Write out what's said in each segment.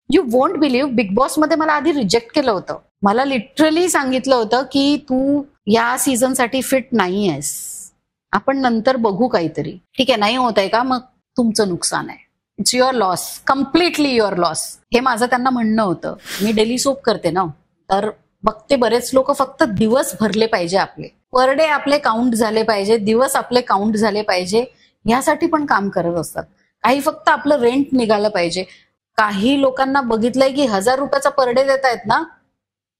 You won't believe, big boss मध्ये मला आधी रिजेक्ट केलं होतं. मला लिटरली सांगितलं होतं की तू या सीझन साठी फिट नाही आहेस, आपण नंतर बघू काहीतरी. ठीक आहे, नाही होत आहे का, मग तुमचं नुकसान आहे, it's your loss, completely your loss, हे माझं त्यांना म्हणणं होतं. मी डेली सोप करते ना, तर बघते बरेच लोक फक्त दिवस भरले पाहिजे, आपले पर डे आपले काउंट झाले पाहिजे, दिवस आपले काउंट झाले पाहिजे, यासाठी पण काम करत असतात. काही फक्त आपलं रेंट निघालं पाहिजे. काही लोकांना बघितलंय की 1000 रुपयाचा पर डे देत आहेत ना,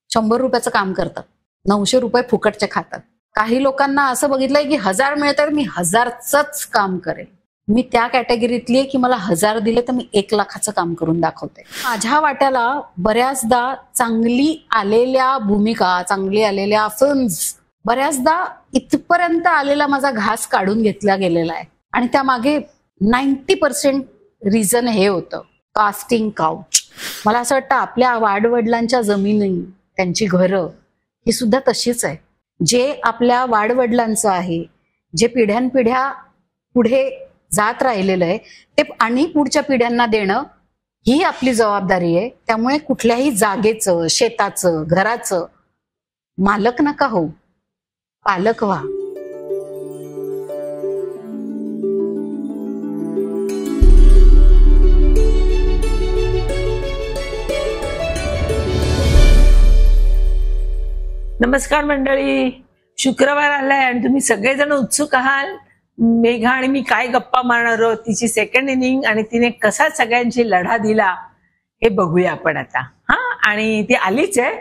100 रुपयाचं काम करतात, 900 रुपये फुकटचे खातात. काही लोकांना असं बघितलंय की 1000 मिळतात, मी 1000च काम करेल. मी त्या कॅटेगरीतली आहे की मला 1000 दिले तर मी 1 लाखाचं काम करून दाखवते. माझ्या वाट्याला बऱ्याचदा चांगली आलेल्या भूमिका, चांगली आलेल्या फिल्म्स, बऱ्याचदा इथपर्यंत आलेला माझा घास काढून घेतला गेलेला आहे. आणि त्यामागे 90% रिझन हे होतं, कास्टिंग काउच. मला असं वाटतं आपल्या वाडवडिलांच्या जमिनी, त्यांची घरं ही सुद्धा तशीच आहे. जे आपल्या वाडवडिलांचं आहे, जे पिढ्यानपिढ्या पुढे जात राहिलेलं आहे, ते आणि पुढच्या पिढ्यांना देणं ही आपली जबाबदारी आहे. त्यामुळे कुठल्याही जागेचं, शेताचं, घराचं मालक नका होऊ, पालक व्हा. नमस्कार मंडळी, शुक्रवार आलाय आणि तुम्ही सगळेजण उत्सुक आहात मेघा आणि मी काय गप्पा मारणार आहोत, तिची सेकंड इनिंग आणि तिने कसा सगळ्यांची लढा दिला हे बघूया आपण आता. आणि ती आलीच आहे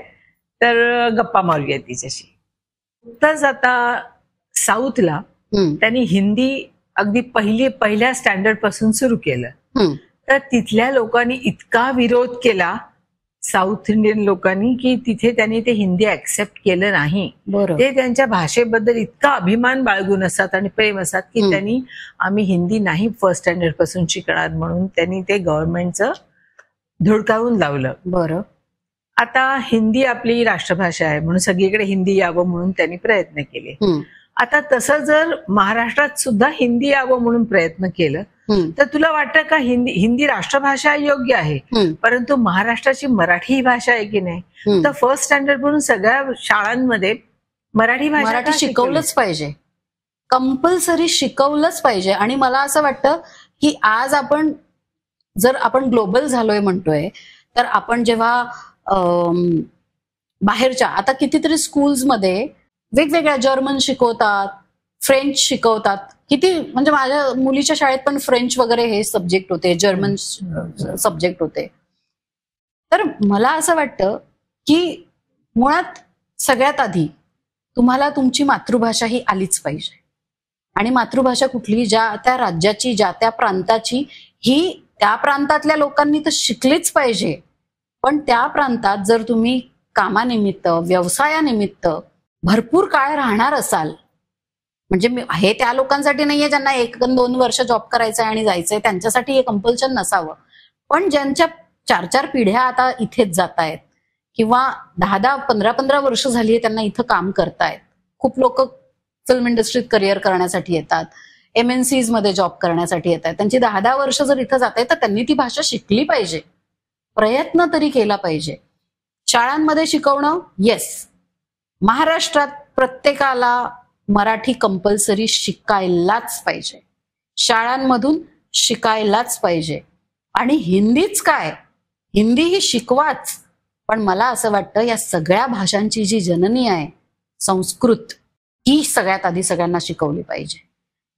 तर गप्पा मारूया तिच्याशी. तसंच आता साऊथला त्यांनी हिंदी अगदी पहिल्या स्टँडर्ड पासून सुरू केलं, तर तिथल्या लोकांनी इतका विरोध केला साऊथ इंडियन लोकांनी की तिथे त्यांनी ते हिंदी ऍक्सेप्ट केलं नाही. ते त्यांच्या भाषेबद्दल इतका अभिमान बाळगून असतात आणि प्रेम असतात की त्यांनी आम्ही हिंदी नाही फर्स्ट स्टँडर्ड पासून शिकणार म्हणून त्यांनी ते गव्हर्नमेंटचं धुडकावून लावलं. बरं, आता हिंदी आपली राष्ट्रभाषा आहे म्हणून सगळीकडे हिंदी यावं म्हणून त्यांनी प्रयत्न केले. आता तसं जर महाराष्ट्रात सुद्धा हिंदी यावं म्हणून प्रयत्न केलं तर तुला वाटतं का हिंदी राष्ट्रभाषा योग्य आहे, परंतु महाराष्ट्राची मराठी ही भाषा आहे की नाही, तर फर्स्ट स्टँडर्ड म्हणून सगळ्या शाळांमध्ये मराठी शिकवलंच पाहिजे, कंपल्सरी शिकवलंच पाहिजे. आणि मला असं वाटतं की आज जर आपण ग्लोबल झालोय म्हणतोय, तर आपण जेव्हा बाहेरच्या आता कितीतरी स्कूल्समध्ये वेगवेगळ्या जर्मन शिकवतात, फ्रेंच शिकवतात, किती म्हणजे माझ्या मुलीच्या शाळेत पण फ्रेंच वगैरे हे सब्जेक्ट होते, जर्मन सब्जेक्ट होते. तर मला असं वाटतं की मुळात सगळ्यात आधी तुम्हाला तुमची मातृभाषा ही आलीच पाहिजे. आणि मातृभाषा कुठली, ज्या त्या राज्याची, ज्या त्या प्रांताची, ही त्या प्रांतातल्या लोकांनी तर शिकलीच पाहिजे. पण त्या प्रांतात जर तुम्ही कामानिमित्त, व्यवसायानिमित्त भरपूर काळ राहणार असाल, म्हणजे हे त्या लोकांसाठी नाहीये ज्यांना 1-2 वर्ष जॉब करायचंय आणि जायचंय, त्यांच्यासाठी हे कंपल्शन नसावं. पण ज्यांच्या 4-4 पिढ्या आता इथेच जात आहेत किंवा 10-10, 15-15 वर्ष झाली त्यांना इथं काम करतायत. खूप लोक फिल्म इंडस्ट्रीत करिअर करण्यासाठी येतात, MNCs मध्ये जॉब करण्यासाठी येतात. त्यांची 10-10 वर्ष जर इथं जात आहेत तर त्यांनी ती भाषा शिकली पाहिजे, प्रयत्न तरी केला पाहिजे. शाळांमध्ये शिकवणं, येस, महाराष्ट्रात प्रत्येकाला मराठी कंपल्सरी शिकायलाच पाहिजे, शाळांमधून शिकायलाच पाहिजे. आणि हिंदीच काय, हिंदी ही शिकवाच. पण मला असं वाटतं या सगळ्या भाषांची जी जननी आहे संस्कृत, ही सगळ्यात आधी सगळ्यांना शिकवली पाहिजे.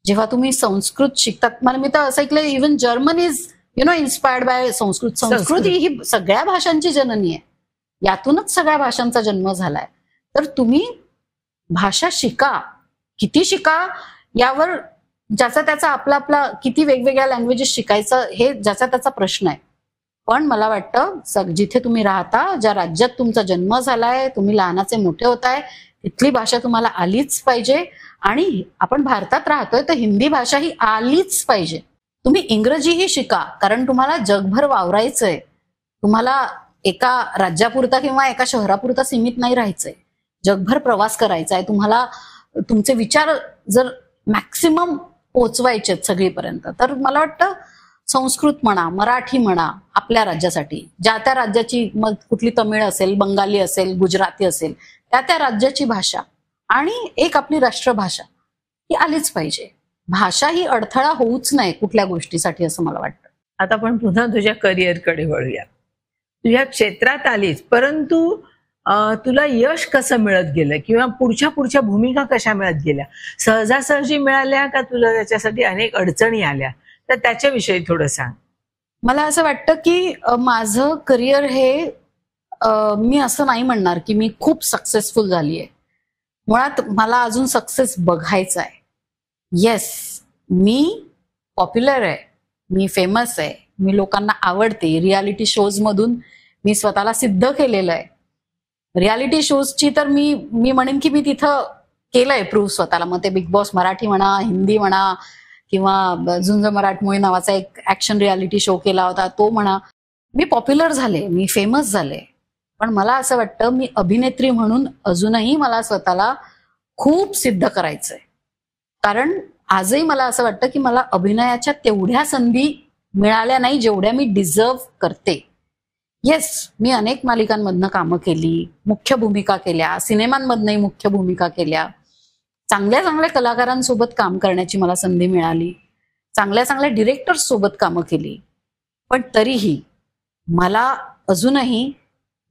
जेव्हा तुम्ही संस्कृत शिकतात, मला मी तर असं ऐकलं even German is inspired by Sanskrit. Sanskrit ही सगळ्या भाषांची जननी आहे, यातूनच सगळ्या भाषांचा जन्म झालाय. तर तुम्ही भाषा शिका, किती शिका यावर ज्याचा त्याचा आपला किती वेगवेगळ्या लँग्वेजेस शिकायचं हे ज्याचा त्याचा प्रश्न आहे. पण मला वाटतं जिथे तुम्ही राहता, ज्या राज्यात तुमचा जन्म झालाय, तुम्ही लहानाचे मोठे होताय, तिथली भाषा तुम्हाला आलीच पाहिजे. आणि आपण भारतात राहतोय तर हिंदी भाषा ही आलीच पाहिजे. तुम्ही इंग्रजीही शिका, कारण तुम्हाला जगभर वावरायचंय, तुम्हाला एका राज्यापुरता किंवा एका शहरापुरता सीमित नाही राहायचंय, जगभर प्रवास करायचा आहे तुम्हाला. तुमचे विचार जर मॅक्सिमम पोचवायचे सगळीपर्यंत, तर मला वाटतं संस्कृत म्हणा, मराठी म्हणा, आपल्या राज्यासाठी ज्या त्या राज्याची, मग कुठली तमिळ असेल, बंगाली असेल, गुजराती असेल, त्या त्या राज्याची भाषा आणि एक आपली राष्ट्रभाषा ही आलीच पाहिजे. भाषा ही अडथळा होऊच नाही कुठल्या गोष्टीसाठी, असं मला वाटतं. आता आपण पुन्हा तुझ्या करिअरकडे वळूया. तुझ्या क्षेत्रात आलीच, परंतु तुला यश कसं मिळत गेलं किंवा पुढच्या भूमिका कशा मिळत गेल्या? सहजासहजी मिळाल्या का तुला त्याच्यासाठी अनेक अडचणी आल्या? तर त्याच्याविषयी थोडं सांग. मला असं वाटतं की माझं करिअर हे मी असं नाही म्हणणार की मी खूप सक्सेसफुल झाली आहे. मुळात मला अजून सक्सेस बघायचा आहे. येस, मी पॉप्युलर आहे, मी फेमस आहे, मी लोकांना आवडते. रियालिटी शोज मधून मी स्वतःला सिद्ध केलेलं आहे. रियालिटी शोजची तर मी म्हणेन की मी तिथं केलंय प्रूव्ह स्वतःला. मग ते बिग बॉस मराठी म्हणा, हिंदी म्हणा, किंवा झुंज मराठमोळी नावाचा एक ऍक्शन रियालिटी शो केला होता तो म्हणा. मी पॉप्युलर झाले, मी फेमस झाले. पण मला असं वाटतं मी अभिनेत्री म्हणून अजूनही मला स्वतःला खूप सिद्ध करायचंय. कारण आजही मला असं वाटतं की मला अभिनयाच्या तेवढ्या संधी मिळाल्या नाही जेवढ्या मी डिझर्व करते. येस, मी अनेक मालिकांमधनं कामं केली, मुख्य भूमिका केल्या, सिनेमांमधनंही मुख्य भूमिका केल्या. चांगल्या चांगल्या कलाकारांसोबत काम करण्याची मला संधी मिळाली, चांगल्या चांगल्या डिरेक्टर्स सोबत कामं केली. पण तरीही मला अजूनही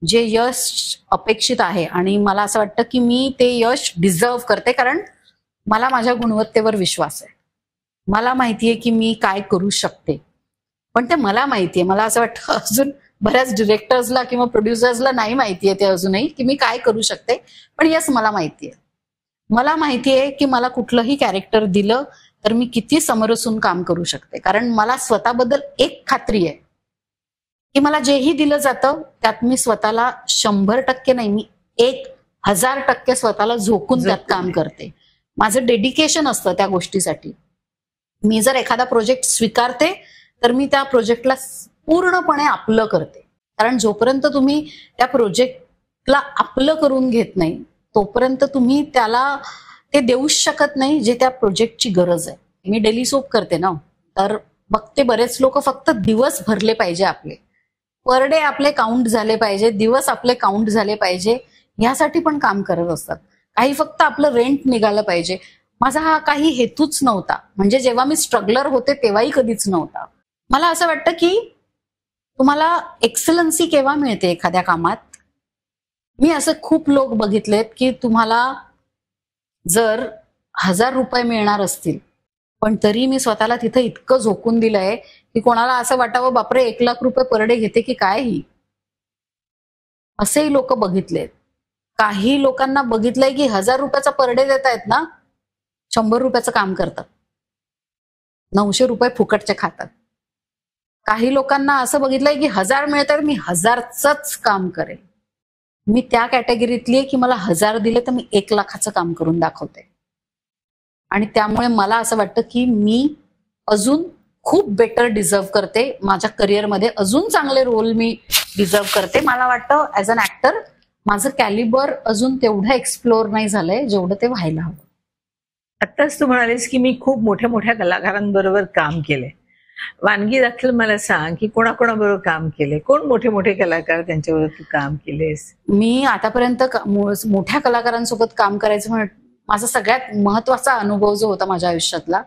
जे यश अपेक्षित आहे आणि मला असं वाटतं की मी ते यश डिझर्व करते, कारण मला माझ्या गुणवत्तेवर विश्वास आहे. मला माहितीये की मी काय करू शकते. पण ते मला माहितीये, मला असं वाटतं अजून बऱ्याच डिरेक्टर्सला किंवा प्रोड्युसर्सला नाही माहितीये ते अजूनही की मी काय करू शकते. पण यस, मला माहितीये. मला माहितीये की मला कुठलंही कॅरेक्टर दिलं तर मी किती समरसून काम करू शकते. कारण मला स्वतःबद्दल एक खात्री आहे की मला जेही दिलं जातं त्यात मी स्वतःला 100% नाही, मी 1000% स्वतःला झोकून त्यात काम करते. माझं डेडिकेशन असतं त्या गोष्टीसाठी. मी जर एखादा प्रोजेक्ट स्वीकारते तर मी त्या प्रोजेक्टला पूर्णपणे आपलं करते. कारण जोपर्यंत तुम्ही त्या प्रोजेक्टला आपलं करून घेत नाही तोपर्यंत तुम्ही त्याला ते देऊच शकत नाही जे त्या प्रोजेक्टची गरज आहे. मी डेली सोप करते ना, तर बघते बरेच लोक फक्त दिवस भरले पाहिजे आपले, पर डे आपले काउंट झाले पाहिजे, दिवस आपले काउंट झाले पाहिजे, ह्यासाठी पण काम करत असतात. काही फक्त आपलं रेंट निघालं पाहिजे. माझा हा काही हेतूच नव्हता. म्हणजे जेव्हा मी स्ट्रगलर होते तेव्हाही कधीच नव्हता. मला असं वाटतं की तुम्हाला एक्सलन्सी केव्हा मिळते एखाद्या कामात. मी असं खूप लोक बघितलेत की तुम्हाला जर 1000 रुपये मिळणार असतील पण तरी मी स्वतःला तिथं इतकं झोकून दिलंय की कोणाला असं वाटावं बापरे 1,00,000 रुपये पर डे घेते की काय ही. असेही लोक बघितलेत. काही लोकांना बघितलंय की 1000 रुपयाचा पर डे देत आहेत ना, 100 रुपयाचं काम करतात, 900 रुपये फुकटचे खातात. काही लोकांना असं बघितलंय की 1000 मिळतं मी 1000च काम करेल. मी त्या कॅटेगरीतली आहे की मला 1000 दिले तर मी 1,00,000चं काम करून दाखवते. आणि त्यामुळे मला असं वाटतं की मी अजून खूप बेटर डिझर्व करते. माझ्या करिअरमध्ये अजून चांगले रोल मी डिझर्व करते. मला वाटतं ऍज अन ऍक्टर माझं कॅलिबर अजून तेवढं एक्सप्लोर नाही झालंय जेवढं ते व्हायला हवं. आत्ताच तू म्हणालीस की मी खूप मोठ्या मोठ्या कलाकारांबरोबर काम केले. वानगी दाखल मला सांग की कोणाकोणाबरोबर काम केले, कोण मोठे मोठे कलाकार त्यांच्याबरोबर तू काम केलेस? मी आतापर्यंत मोठ्या कलाकारांसोबत काम करायचं माझा सगळ्यात महत्वाचा अनुभव जो होता माझ्या आयुष्यातला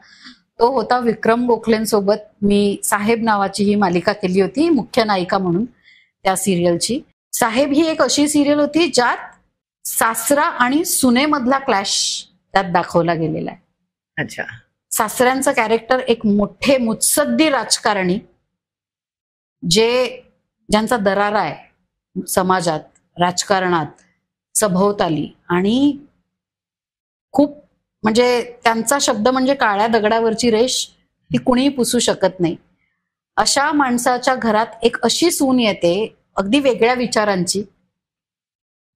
तो होता विक्रम गोखलेंसोबत. मी साहेब नावाची ही मालिका केली होती मुख्य नायिका म्हणून त्या सिरियलची. साहेब ही एक अशी सिरियल होती ज्यात सासरा आणि सुनेमधला क्लॅश त्यात दाखवला गेलेला आहे. अच्छा. सासऱ्यांचं कॅरेक्टर एक मोठे मुत्सद्दी राजकारणी ज्यांचा दरारा आहे समाजात, राजकारणात, सभोवताली, आणि खूप म्हणजे त्यांचा शब्द म्हणजे काळ्या दगडावरची रेष ती कुणीही पुसू शकत नाही. अशा माणसाच्या घरात एक अशी सून येते अगदी वेगळ्या विचारांची,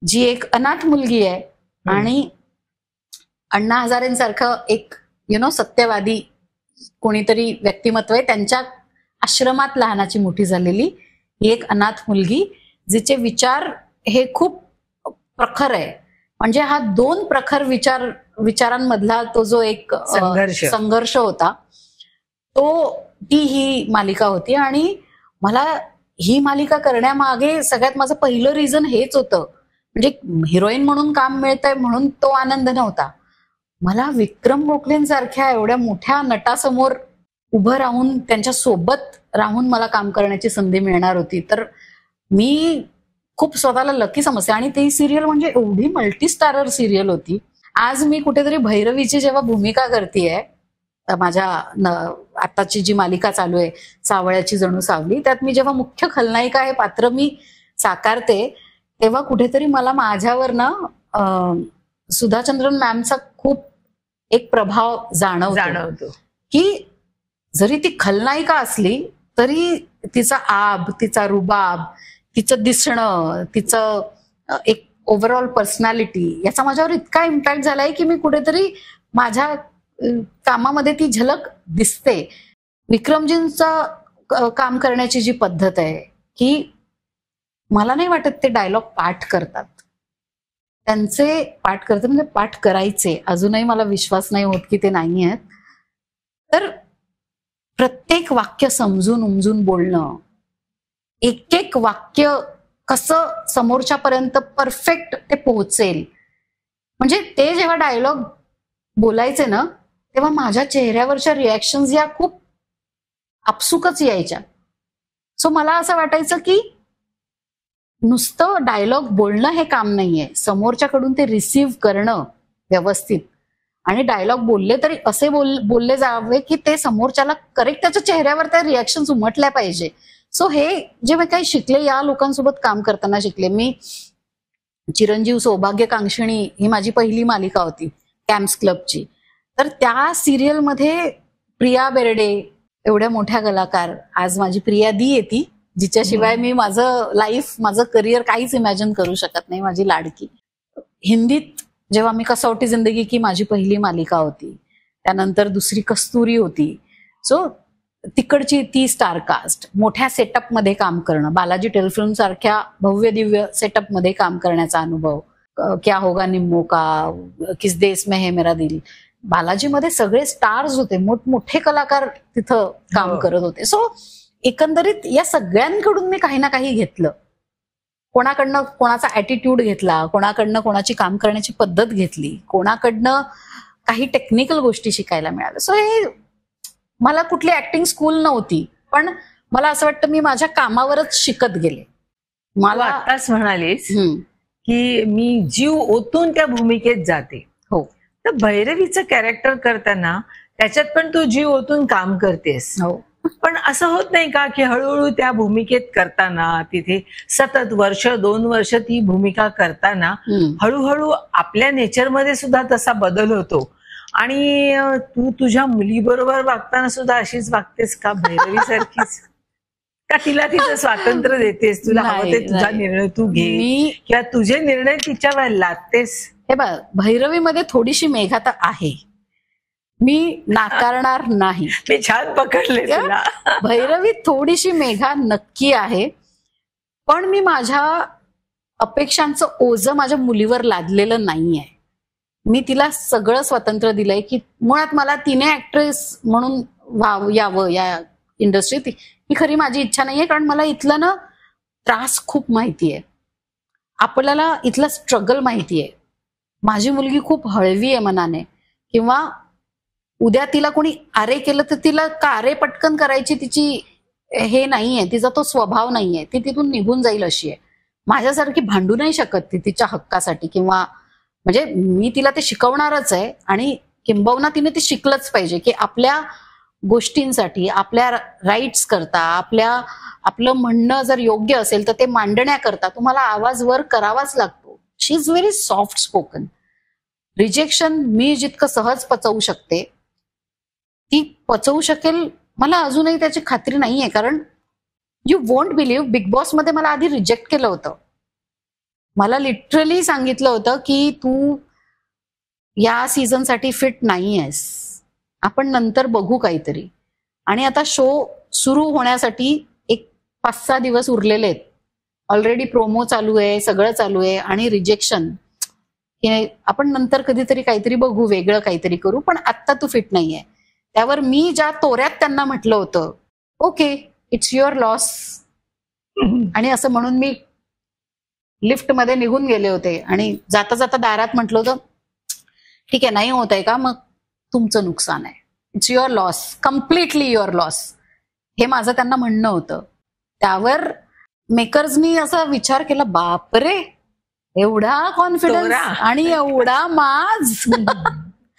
जी एक अनाथ मुलगी आहे आणि अण्णा हजारेंसारखं एक सत्यवादी कोणीतरी व्यक्तिमत्व आहे, त्यांच्या आश्रमात लहानाची मोठी झालेली ही एक अनाथ मुलगी जिचे विचार हे खूप प्रखर आहे. म्हणजे हा 2 प्रखर विचारांमधला तो जो एक संघर्ष होता तो ती ही मालिका होती आणि मला ही मालिका करण्यामागे सगळ्यात माझं पहिलं रिझन हेच होतं. म्हणजे हिरोईन म्हणून काम मिळतंय म्हणून तो आनंद नव्हता. मला विक्रम गोखलेंसारख्या एवढ्या मोठ्या नटासमोर उभं राहून त्यांच्या सोबत राहून मला काम करण्याची संधी मिळणार होती. तर मी खूप स्वतःला लकी समजते. आणि ती सिरियल म्हणजे एवढी मल्टी स्टारर सिरियल होती. आज मी कुठेतरी भैरवीची जेव्हा भूमिका करतेय, माझ्या आताची जी मालिका चालू आहे सावळ्याची जणू सावली, त्यात मी जेव्हा मुख्य खलनायिका हे पात्र मी साकारते, तेव्हा कुठेतरी मला माझ्यावर ना सुधाचंद्रन मॅमचा खूप एक प्रभाव जाणवतो की जरी ती खलनायिका असली तरी तिचा आब, तिचा रुबाब, तिचं दिसणं, तिचं एक ओव्हरऑल पर्सनॅलिटी याचा माझ्यावर इतका इम्पॅक्ट झालाय की मी कुठेतरी माझ्या कामामध्ये ती झलक दिसते. विक्रमजींचा काम करण्याची जी पद्धत आहे की मला नाही वाटत ते डायलॉग पाठ करतात. त्यांचे पाठ करते म्हणजे पाठ करायचे, अजूनही मला विश्वास नाही होत की ते नाही आहेत. तर प्रत्येक वाक्य समजून उमजून बोलणं, एक एक वाक्य कसं समोरच्यापर्यंत परफेक्ट ते पोहोचेल. म्हणजे ते जेव्हा डायलॉग बोलायचे ना तेव्हा माझ्या चेहऱ्यावरच्या रिॲक्शन्स या खूप आपसुकच यायच्या. सो मला असं वाटायचं की नुसतं डायलॉग बोलणं हे काम नाहीये, समोरच्याकडून ते रिसीव्ह करणं व्यवस्थित. आणि डायलॉग बोलले तरी असे बोलले जावे की ते समोरच्याला करेक्ट त्याच्या चेहऱ्यावर त्या रिॲक्शन्स उमटल्या पाहिजे. सो हे जे मी काही शिकले या लोकांसोबत काम करताना शिकले. मी चिरंजीव सौभाग्यकांक्षिणी ही माझी पहिली मालिका होती कॅम्प्स क्लबची. तर त्या सिरियलमध्ये प्रिया बेर्डे एवढ्या मोठ्या कलाकार, आज माझी प्रिया दी येते जिच्याशिवाय मी माझं लाईफ, माझं करिअर काहीच इमॅजिन करू शकत नाही, माझी लाडकी. हिंदीत जेव्हा मी कसौटी जिंदगी की माझी पहिली मालिका होती, त्यानंतर दुसरी कस्तुरी होती. सो तिकडची ती स्टारकास्ट, मोठ्या सेटअपमध्ये काम करणं, बालाजी टेलिफिल्म सारख्या भव्य दिव्य सेटअपमध्ये काम करण्याचा अनुभव, क्या होगा निम्मो का, किस देश में है मेरा दिल, बालाजीमध्ये सगळे स्टार्स होते, मोठमोठे कलाकार तिथं काम करत होते. सो एकंदरीत या सगळ्यांकडून मी काही ना काही घेतलं. कोणाकडनं कोणाचा ऍटिट्यूड घेतला, कोणाकडनं कोणाची काम करण्याची पद्धत घेतली, कोणाकडनं काही टेक्निकल गोष्टी शिकायला मिळाल्या. सो हे मला कुठली ऍक्टिंग स्कूल नव्हती, पण मला असं वाटतं मी माझ्या कामावरच शिकत गेले. मला आताच म्हणालीस की मी जीव ओतून त्या भूमिकेत जाते. हो. तर भैरवीचं कॅरेक्टर करताना त्याच्यात पण तू जीव ओतून काम करतेस. हो. पण असं होत नाही का की हळूहळू त्या भूमिकेत करताना, तिथे सतत वर्ष 2 वर्ष ती भूमिका करताना हळूहळू आपल्या नेचरमध्ये सुद्धा तसा बदल होतो आणि तू तुझ्या मुलीबरोबर वागताना सुद्धा अशीच वागतेस का भैरवी सारखीच? का तिला तिचं स्वातंत्र्य देतेस, तुला हवं ते तुझा निर्णय तू घे किंवा तुझे निर्णय तिच्यावर लादतेस? हे बघ, भैरवीमध्ये थोडीशी मेघा तर आहे, मी नाकारणार नाही. मी छान पकडले तुला. भैरवी थोडीशी मेघा नक्की आहे, पण मी माझ्या अपेक्षांचं ओझं माझ्या मुलीवर लादलेलं नाहीये. मी तिला सगळं स्वातंत्र्य दिलंय की मुळात मला तिने ऍक्ट्रेस म्हणून यावं या इंडस्ट्रीत, ही खरी माझी इच्छा नाहीये. कारण मला इथलं ना त्रास खूप माहितीये, आपल्याला इथलं स्ट्रगल माहितीये. माझी मुलगी खूप हळवी आहे मनाने, किंवा उद्या तिला कोणी आरे केलं तर तिला का आरे पटकन करायची तिची हे नाहीये, तिचा तो स्वभाव नाहीये, ती तिथून निघून जाईल अशी आहे. माझ्यासारखी भांडू नाही शकत ती तिच्या हक्कासाठी, किंवा म्हणजे मी तिला ते शिकवणारच आहे. आणि किंबहुना तिने ते शिकलंच पाहिजे की आपल्या गोष्टींसाठी, आपल्या राईट्स करता, आपलं म्हणणं जर योग्य असेल तर ते मांडण्याकरता तुम्हाला आवाज वर करावाच लागतो. She is very soft spoken. Rejection मी जितकं सहज पचवू शकते ती पचवू शकेल मला अजूनही त्याची खात्री नाहीये. कारण you won't believe, big boss मध्ये मला आधी रिजेक्ट केलं होतं. मला लिटरली सांगितलं होतं की तू या सीझनसाठी फिट नाही आहेस, आपण नंतर बघू काहीतरी. आणि आता शो सुरू होण्यासाठी एक 5-6 दिवस उरलेले आहेत. ऑलरेडी प्रोमो चालू आहे, सगळं चालू आहे, आणि रिजेक्शन की आपण नंतर कधीतरी काहीतरी बघू, वेगळं काहीतरी करू, पण आत्ता तू फिट नाहीये. त्यावर मी ज्या तोऱ्यात त्यांना म्हटलं होतं, ओके इट्स युअर लॉस, आणि असं म्हणून मी लिफ्टमध्ये निघून गेले होते आणि जाता जाता दारात म्हटलं होतं, ठीक आहे नाही होत आहे का, मग तुमचं नुकसान आहे, it's your loss, completely your loss, हे माझं त्यांना म्हणणं होतं. त्यावर मेकर्सनी असा विचार केला, बापरे एवढा कॉन्फिडन्स आणि एवढा माज,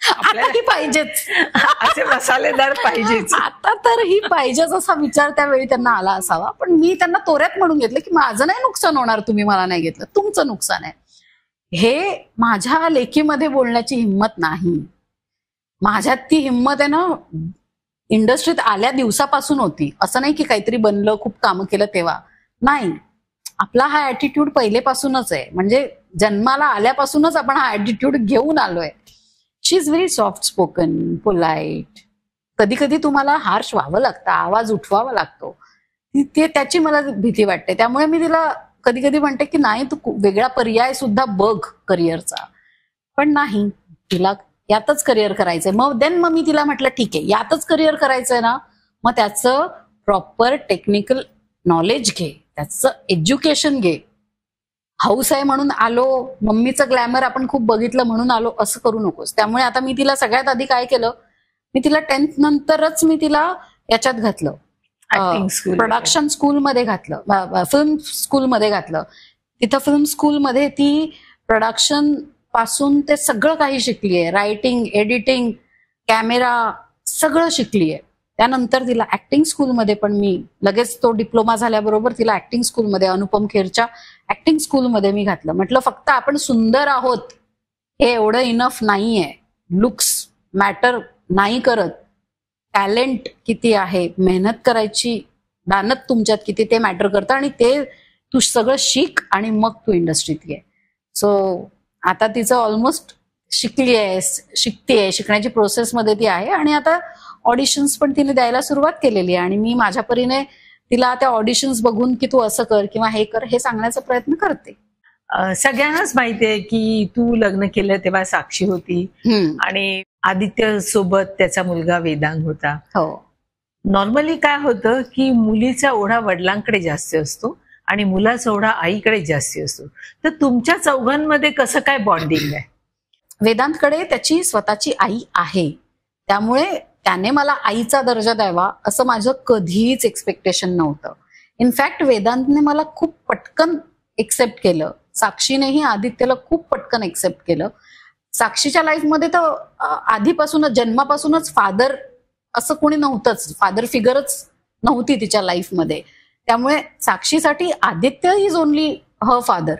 आता ही पाहिजेच, असे मसालेदार पाहिजेच, आता तर ही पाहिजेच असा विचार त्यावेळी त्यांना आला असावा. पण मी त्यांना तोऱ्यात म्हणून घेतलं की माझं नाही नुकसान होणार, तुम्ही मला नाही घेतलं, तुमचं नुकसान आहे. हे माझ्या लेखीमध्ये बोलण्याची हिंमत नाही. माझ्यात ती हिंमत आहे ना इंडस्ट्रीत आल्या दिवसापासून होती. असं नाही की काहीतरी बनलं, खूप कामं केलं तेव्हा नाही. आपला हा ऍटिट्यूड पहिलेपासूनच आहे, म्हणजे जन्माला आल्यापासूनच आपण हा ऍटिट्यूड घेऊन आलोय. She is very soft spoken, polite. कधी कधी तुम्हाला हार्श व्हावं लागतं, आवाज उठवावा लागतो, ते त्याची मला भीती वाटते. त्यामुळे मी तिला कधी कधी म्हणते की नाही तू वेगळा पर्याय सुद्धा बघ करिअरचा, पण नाही, तिला यातच करिअर करायचंय. मग मी तिला म्हटलं ठीक आहे यातच करिअर करायचंय ना, मग त्याचं प्रॉपर टेक्निकल नॉलेज घे, त्याचं एज्युकेशन घे. हाऊस आहे म्हणून आलो, मम्मीचं ग्लॅमर आपण खूप बघितलं म्हणून आलो, असं करू नकोस. त्यामुळे आता मी तिला सगळ्यात आधी काय केलं, मी तिला 10th नंतरच मी तिला याच्यात घातलं, प्रोडक्शन स्कूलमध्ये घातलं, फिल्म स्कूलमध्ये घातलं. तिथं फिल्म स्कूलमध्ये ती प्रोडक्शन पासून ते सगळं काही शिकलीये, रायटिंग, एडिटिंग, कॅमेरा सगळं शिकलीये. त्यानंतर तिला ऍक्टिंग स्कूलमध्ये पण मी लगेच तो डिप्लोमा झाल्याबरोबर तिला ऍक्टिंग स्कूलमध्ये, अनुपम खेरच्या ऍक्टिंग स्कूलमध्ये मी घातलं. म्हटलं फक्त आपण सुंदर आहोत हे एवढं इनफ नाहीये, लुक्स मॅटर नाही करत, टॅलेंट किती आहे, मेहनत करायची दानत तुमच्यात किती ते मॅटर करतं, आणि ते तू सगळं शिक आणि मग तू इंडस्ट्रीत ये. सो आता तिचं ऑलमोस्ट शिकतेय, शिकण्याची प्रोसेसमध्ये ती आहे, आणि आता ऑडिशन्स पण तिने द्यायला सुरुवात केलेली आहे. आणि मी माझ्या परीने तिला त्या ऑडिशन्स बघून की तू असं कर किंवा हे कर हे सांगण्याचा प्रयत्न करते. सगळ्यांनाच माहितीये की तू लग्न केलं तेव्हा साक्षी होती आणि आदित्य सोबत त्याचा मुलगा वेदांग होता. हो. नॉर्मली काय होतं की मुलीचा ओढा वडिलांकडे जास्त असतो आणि मुलाचा ओढा आईकडे जास्त असतो. तर तुमच्या चौघांमध्ये कसं काय बॉन्डिंग आहे? वेदांतकडे त्याची स्वतःची आई आहे, त्यामुळे त्याने मला आईचा दर्जा द्यावा असं माझं कधीच एक्सपेक्टेशन नव्हतं. इनफॅक्ट वेदांतने मला खूप पटकन एक्सेप्ट केलं, साक्षीनेही आदित्यला खूप पटकन एक्सेप्ट केलं. साक्षीच्या लाईफमध्ये तर आधीपासूनच जन्मापासूनच फादर असं कोणी नव्हतंच, फादर फिगरच नव्हती तिच्या लाईफमध्ये. त्यामुळे साक्षीसाठी Aditya is only her father.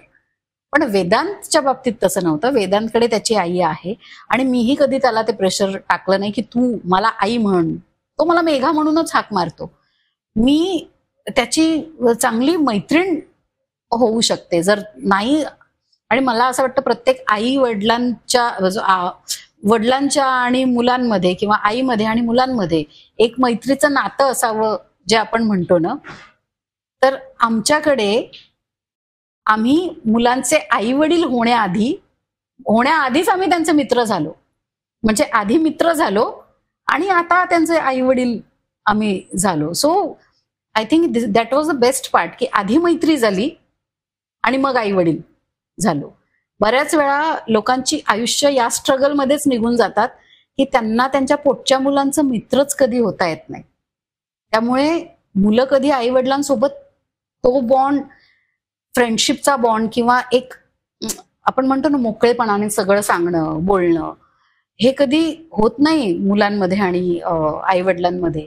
पण वेदांतच्या बाबतीत तसं नव्हतं. वेदांतकडे त्याची आई आहे आणि मीही कधी त्याला ते प्रेशर टाकलं नाही की तू मला आई म्हण. तो मला मेघा म्हणूनच हाक मारतो. मी त्याची चांगली मैत्रीण होऊ शकते जर नाही. आणि मला असं वाटतं प्रत्येक आई वडिलांच्या आणि मुलांमध्ये किंवा आईमध्ये आणि मुलांमध्ये एक मैत्रीचं नातं असावं जे आपण म्हणतो ना. तर आमच्याकडे आम्ही मुलांचे आई वडील होण्याआधीच आम्ही त्यांचे मित्र झालो. म्हणजे आधी मित्र झालो आणि आता त्यांचे आई वडील आम्ही झालो. So I think that was the best part की आधी मैत्री झाली आणि मग आई वडील झालो. बऱ्याच वेळा लोकांची आयुष्य या स्ट्रगलमध्येच निघून जातात की त्यांना त्यांच्या पोटच्या मुलांचं मित्रच कधी होता येत नाही. त्यामुळे मुलं कधी आई वडिलांसोबत तो बॉन्ड, फ्रेंडशिपचा बॉन्ड किंवा एक आपण म्हणतो ना मोकळेपणाने सगळं सांगणं बोलणं हे कधी होत नाही मुलांमध्ये आणि आई वडिलांमध्ये.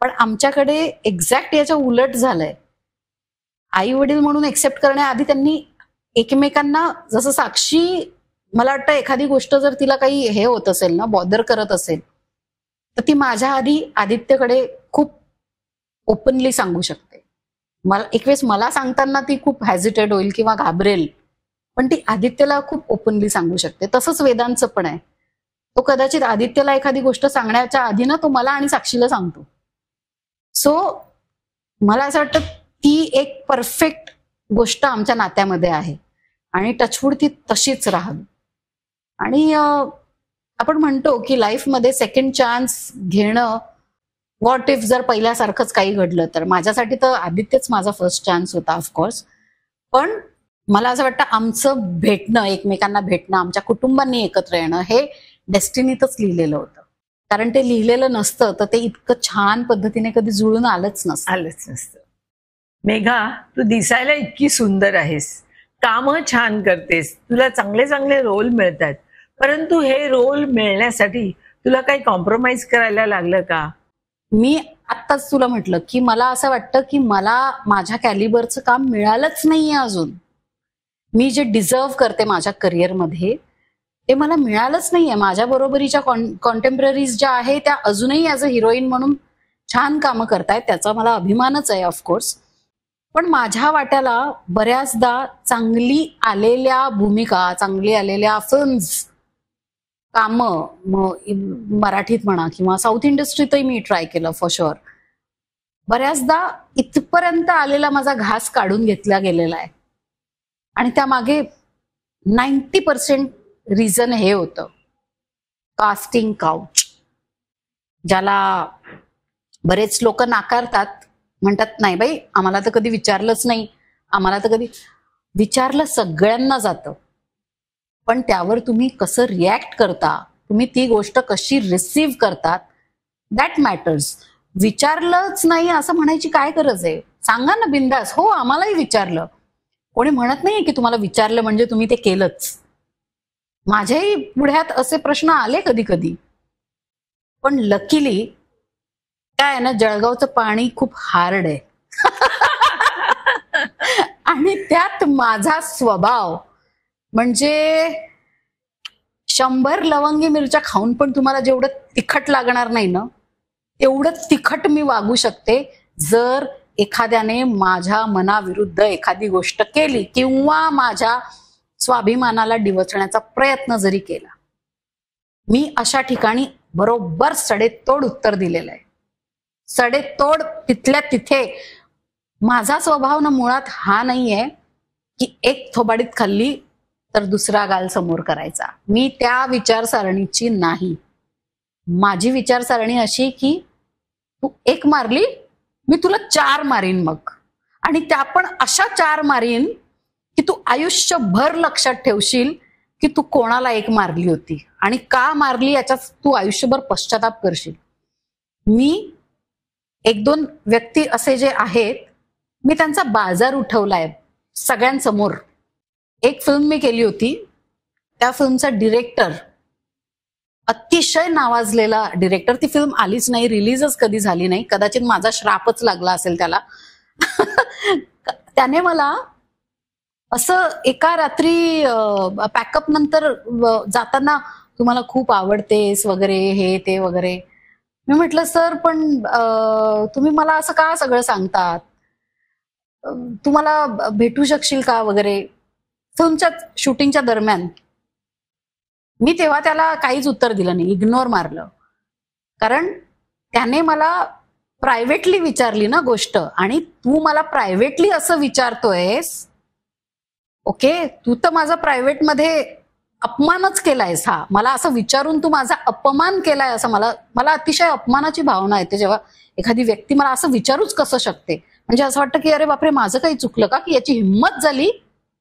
पण आमच्याकडे एक्झॅक्ट याच्या उलट झालंय. आई वडील म्हणून एक्सेप्ट करण्याआधी त्यांनी एकमेकांना, जसं साक्षी मला वाटतं एखादी गोष्ट जर तिला काही हे होत असेल ना, बॉदर करत असेल तर ती माझ्या आधी आदित्यकडे खूप ओपनली सांगू शकते. मला एक वेळेस मला सांगताना ती खूप हॅजिटेट होईल किंवा घाबरेल, पण ती आदित्यला खूप ओपनली सांगू शकते. तसंच वेदांचं पण आहे. तो कदाचित आदित्यला एखादी गोष्ट सांगण्याच्या आधी ना तो मला आणि साक्षीला सांगतो. सो मला असं वाटतं ती एक परफेक्ट गोष्ट आमच्या नात्यामध्ये आहे आणि टचवूड ती तशीच राहावी. आणि आपण म्हणतो की लाईफमध्ये सेकंड चान्स घेणं, व्हॉट इफ जर पहिल्यासारखंच काही घडलं तर. माझ्यासाठी तर आदित्यच माझा फर्स्ट चान्स होता ऑफकोर्स. पण मला असं वाटतं आमचं भेटणं, एकमेकांना भेटणं, आमच्या कुटुंबांनी एकत्र येणं हे डेस्टिनीतच लिहिलेलं होतं. कारण ते लिहिलेलं नसतं तर ते इतकं छान पद्धतीने कधी जुळून आलंच नसतं. मेघा, तू दिसायला इतकी सुंदर आहेस, कामं छान करतेस, तुला चांगले चांगले रोल मिळतात, परंतु हे रोल मिळण्यासाठी तुला काही कॉम्प्रोमाइज करायला लागलं का? मी आत्ताच तुला म्हटलं की मला असं वाटतं की मला माझ्या कॅलिबरचं काम मिळालंच नाहीये अजून. मी जे डिझर्व करते माझ्या करिअरमध्ये ते मला मिळालंच नाहीये. माझ्या बरोबरीच्या कॉन्टेम्पररीज ज्या आहे त्या अजूनही ॲज अ हिरोईन म्हणून छान कामं करतायत, त्याचा मला अभिमानच आहे ऑफकोर्स. पण माझ्या वाट्याला बऱ्याचदा चांगली आलेल्या भूमिका, चांगली आलेल्या फिल्म्स, कामं, मराठीत म्हणा किंवा साऊथ इंडस्ट्रीतही मी ट्राय केलं फॉर शुअर, बऱ्याचदा इथपर्यंत आलेला माझा घास काढून घेतला गेलेला आहे. आणि त्यामागे 90% रिझन हे होतं, कास्टिंग काउच, ज्याला बरेच लोक नाकारतात, म्हणतात नाही बाई आम्हाला तर कधी विचारलंच नाही, आम्हाला तर कधी विचारलं सगळ्यांना जातं, पण त्यावर तुम्ही कसं रिॲक्ट करता, तुम्ही ती गोष्ट कशी रिसीव्ह करतात, दॅट मॅटर्स. विचारलंच नाही असं म्हणायची काय गरज आहे? सांगा ना बिंदास, हो आम्हालाही विचारलं. कोणी म्हणत नाहीये की तुम्हाला विचारलं म्हणजे तुम्ही ते केलंच. माझ्याही पुढ्यात असे प्रश्न आले कधी कधी, पण लकीली काय ना, जळगावचं पाणी खूप हार्ड आहे आणि त्यात माझा स्वभाव म्हणजे 100 लवंगी मिरच्या खाऊन पण तुम्हाला जेवढं तिखट लागणार नाही ना, तेवढं तिखट मी वागू शकते जर एखाद्याने माझ्या मनाविरुद्ध एखादी गोष्ट केली किंवा माझ्या स्वाभिमानाला डिवचण्याचा प्रयत्न जरी केला. मी अशा ठिकाणी बरोबर सडेतोड उत्तर दिलेलं आहे. सडेतोड तिथल्या तिथे. माझा स्वभाव ना मुळात हा नाहीये की एक थोबाडीत खाल्ली तर दुसरा गाल समोर करायचा. मी त्या विचारसरणीची नाही. माझी विचारसरणी अशी की तू एक मारली, मी तुला 4 मारीन मग, आणि त्या पण अशा 4 मारीन की तू आयुष्यभर लक्षात ठेवशील की तू कोणाला एक मारली होती आणि का मारली याचा तू आयुष्यभर पश्चाताप करशील. मी 1-2 व्यक्ती असे जे आहेत, मी त्यांचा बाजार उठवलाय सगळ्यांसमोर. एक फिल्म मी केली होती, त्या फिल्मचा डिरेक्टर अतिशय नावाजलेला डिरेक्टर, ती फिल्म आलीच नाही, रिलीजच कधी झाली नाही, कदाचित माझा श्रापच लागला असेल त्याला. त्याने मला असं एका रात्री पॅकअप नंतर जाताना, तुम्हाला खूप आवडतेस वगैरे हे ते वगैरे. मी म्हटलं सर पण तुम्ही मला असं का सगळं सांगतात, तुम्हाला भेटू शकशील का वगैरे, फिल्मच्या शूटिंगच्या दरम्यान. मी तेव्हा त्याला काहीच उत्तर दिलं नाही, इग्नोर मारलं. कारण त्याने मला प्रायव्हेटली विचारली ना गोष्ट, आणि तू मला प्रायव्हेटली असं विचारतोयस, ओके तू तर माझा प्रायव्हेटमध्ये अपमानच केलायस. हा मला असं विचारून तू माझा अपमान केलाय असं मला अतिशय अपमानाची भावना येते जेव्हा एखादी व्यक्ती मला असं विचारूच कसं शकते. म्हणजे असं वाटतं की अरे बापरे, माझं काही चुकलं का की याची हिंमत झाली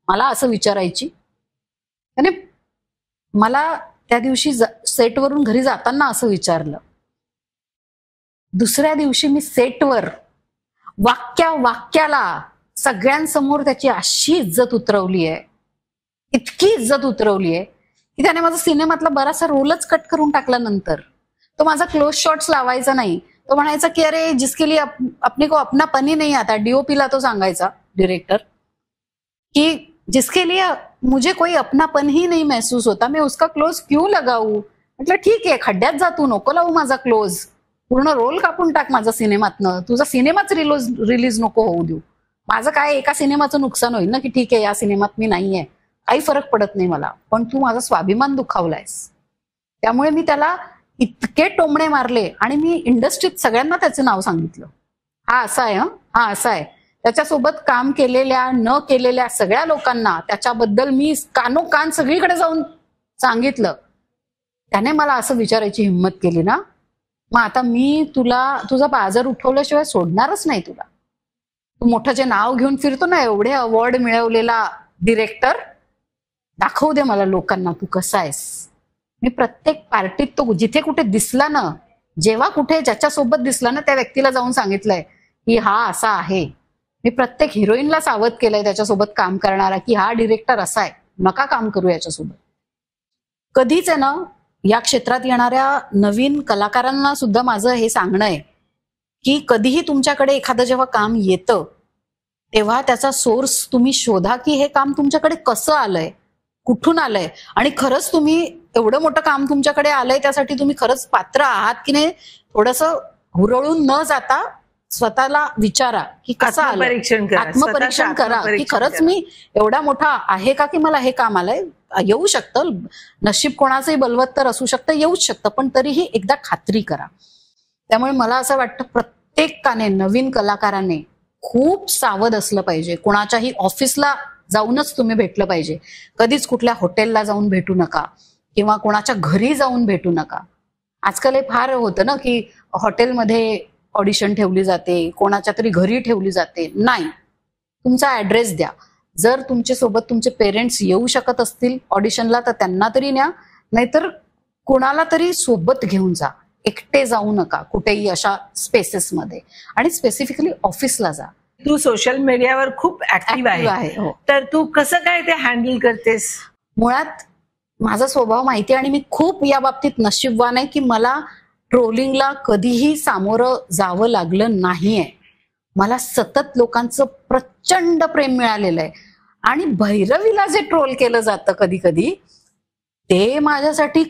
मला असं विचारायची. आणि मला त्या दिवशी सेटवरून घरी जाताना असं विचारलं. दुसऱ्या दिवशी मी सेटवर वाक्याला सगळ्यांसमोर त्याची अशी इज्जत उतरवली आहे, इतकी इज्जत उतरवली आहे की त्याने माझा सिनेमातला बराचसा रोलच कट करून टाकला. नंतर तो माझा क्लोज शॉट्स लावायचा नाही, तो म्हणायचा की अरे जिसके लिए अपने को अपनापन ही नहीं आता. डीओपीला तो सांगायचा डिरेक्टर की जिसके लिए मुझे कोई अपनापन ही नहीं महसूस होता, मैं उसका क्लोज क्यों लगाऊ. म्हटलं ठीक आहे, खड्ड्यात जा तू, नको लावू माझा क्लोज, पूर्ण रोल कापून टाक माझा सिनेमातनं, तुझा सिनेमाच रिलीज नको होऊ देऊ. माझं काय एका सिनेमाचं नुकसान होईल ना की ठीक आहे या सिनेमात मी नाहीये, काही फरक पडत नाही मला, पण तू माझा स्वाभिमान दुखावलायस. त्यामुळे मी त्याला इतके टोमणे मारले आणि मी इंडस्ट्रीत सगळ्यांना त्याचं नाव सांगितलं, हा असा आहे, हा असा आहे. त्याच्यासोबत काम केलेल्या न केलेल्या सगळ्या लोकांना त्याच्याबद्दल मी कानोकान सगळीकडे जाऊन सांगितलं त्याने मला असं विचारायची हिंमत केली ना, मग आता मी तुझा बाजार उठवल्याशिवाय सोडणारच नाही तुला. तू मोठं जे नाव घेऊन फिरतो ना, एवढे अवॉर्ड मिळवलेला डिरेक्टर, दाखवू दे मला लोकांना तू कसा आहेस. मी प्रत्येक पार्टीत तो जिथे कुठे दिसला ना, जेव्हा कुठे ज्याच्यासोबत दिसला ना, त्या व्यक्तीला जाऊन सांगितलंय की हा असा आहे. मी प्रत्येक हिरोईनला सावध केलंय त्याच्यासोबत काम करणारा की हा डिरेक्टर असा आहे, नका काम करू याच्यासोबत. कधीच आहे ना, या क्षेत्रात येणाऱ्या नवीन कलाकारांना सुद्धा माझं हे सांगणं आहे की कधीही तुमच्याकडे एखादं जेव्हा काम येतं तेव्हा त्याचा सोर्स तुम्ही शोधा की हे काम तुमच्याकडे कसं आलंय, कुठून आलंय, आणि खरंच तुम्ही एवढं मोठं काम तुमच्याकडे आलंय त्यासाठी तुम्ही खरंच पात्र आहात की नाही. थोडंसं हुरळून न जाता स्वतःला विचारा की कसं आलं, आत्मपरीक्षण करा की खरंच मी एवढा मोठा आहे का की मला हे काम आलंय. येऊ शकतं, नशीब कोणाचंही बलवत्तर असू शकतं, येऊच शकतं, पण तरीही एकदा खात्री करा. त्यामुळे मला असं वाटतं प्रत्येकाने, नवीन कलाकाराने खूप सावध असलं पाहिजे. कोणाच्याही ऑफिसला जाऊनच तुम्ही भेटलं पाहिजे. कधीच कुठल्या हॉटेलला जाऊन भेटू नका किंवा कोणाच्या घरी जाऊन भेटू नका. आजकाल हे फार होतं ना की हॉटेलमध्ये ऑडिशन ठेवली जाते, कोणाच्या तरी घरी ठेवली जाते. नाही, तुमचा ऍड्रेस द्या. जर तुमच्या सोबत तुमचे पेरेंट्स येऊ शकत असतील ऑडिशनला तर त्यांना तरी न्या, नाहीतर कोणाला तरी सोबत घेऊन जा. एकटे जाऊ नका कुठेही अशा स्पेसेसमध्ये, आणि स्पेसिफिकली ऑफिसला जा. तू सोशल मीडियावर खूप ऍक्टिव्ह आहे, हो. तर तू कसं काय ते हँडल करतेस? मुळात माझा स्वभाव माहिती आहे आणि मी खूप या बाबतीत नशीबवान आहे की मला ट्रोलिंगला कधीही सामोरं जावं लागलं नाहीये. मला सतत लोकांचं प्रचंड प्रेम मिळालेलं आहे. आणि भैरवीला जे ट्रोल केलं जातं कधी कधी, ते माझ्यासाठी